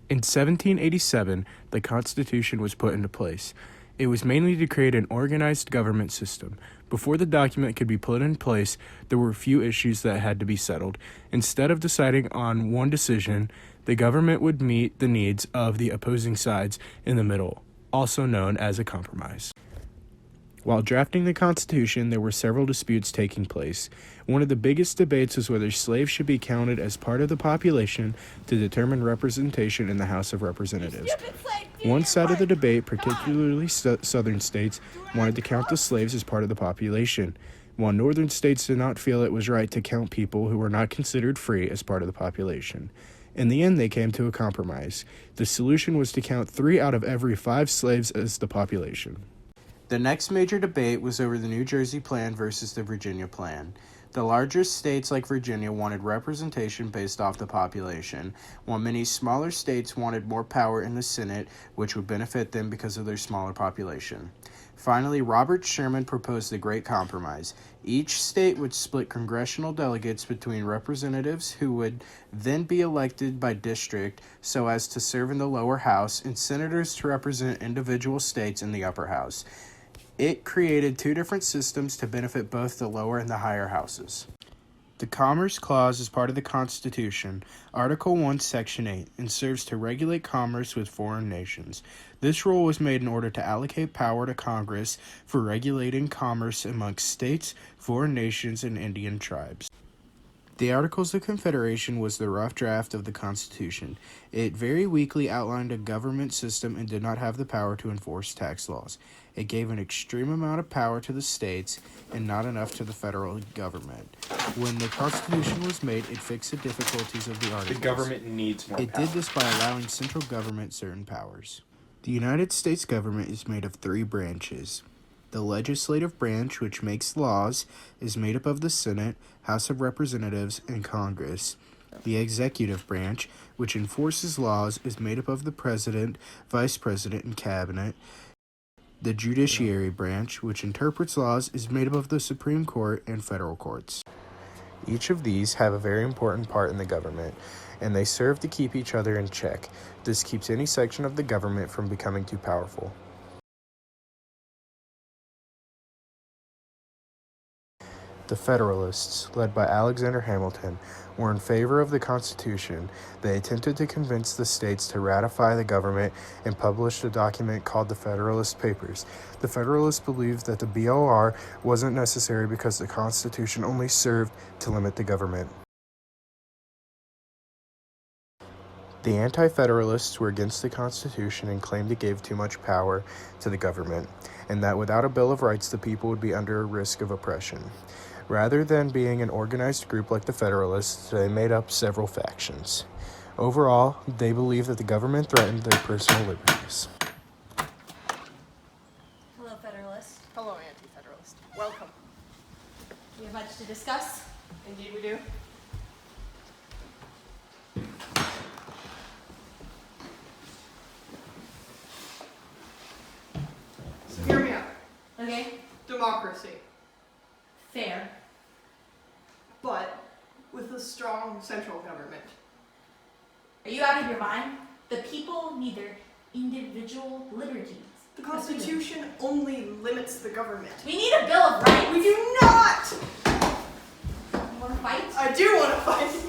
In 1787, the Constitution was put into place. It was mainly to create an organized government system. Before the document could be put in place, there were a few issues that had to be settled. Instead of deciding on one decision, the government would meet the needs of the opposing sides in the middle, also known as a compromise. While drafting the Constitution, there were several disputes taking place. One of the biggest debates was whether slaves should be counted as part of the population to determine representation in the House of Representatives. One side of the debate, particularly southern states, wanted to count the slaves as part of the population, while northern states did not feel it was right to count people who were not considered free as part of the population. In the end, they came to a compromise. The solution was to count 3 out of every 5 slaves as the population. The next major debate was over the New Jersey Plan versus the Virginia Plan. The larger states like Virginia wanted representation based off the population, while many smaller states wanted more power in the Senate, which would benefit them because of their smaller population. Finally, Robert Sherman proposed the Great Compromise. Each state would split congressional delegates between representatives who would then be elected by district so as to serve in the lower house and senators to represent individual states in the upper house. It created 2 different systems to benefit both the lower and the higher houses. The Commerce Clause is part of the Constitution, Article 1, Section 8, and serves to regulate commerce with foreign nations. This rule was made in order to allocate power to Congress for regulating commerce amongst states, foreign nations, and Indian tribes. The Articles of Confederation was the rough draft of the Constitution. It very weakly outlined a government system and did not have the power to enforce tax laws. It gave an extreme amount of power to the states and not enough to the federal government. When the Constitution was made, it fixed the difficulties of the Articles. The government needs more power. It did this by allowing central government certain powers. The United States government is made of 3 branches. The legislative branch, which makes laws, is made up of the Senate, House of Representatives, and Congress. The executive branch, which enforces laws, is made up of the President, Vice President, and Cabinet. The judiciary branch, which interprets laws, is made up of the Supreme Court and federal courts. Each of these have a very important part in the government, and they serve to keep each other in check. This keeps any section of the government from becoming too powerful. The Federalists, led by Alexander Hamilton, were in favor of the Constitution. They attempted to convince the states to ratify the government and published a document called the Federalist Papers. The Federalists believed that the BOR wasn't necessary because the Constitution only served to limit the government. The Anti-Federalists were against the Constitution and claimed it gave too much power to the government, and that without a Bill of Rights the people would be under a risk of oppression. Rather than being an organized group like the Federalists, they made up several factions. Overall, they believed that the government threatened their personal liberties. Hello, Federalist. Hello, Anti-Federalist. Welcome. We have much to discuss. Indeed we do. So hear me out. Okay? Democracy, Fair. but with a strong central government. Are you out of your mind? The people need their individual liberties. The Constitution only limits the government. We need a Bill of Rights. We do not! You want to fight? I do want to fight.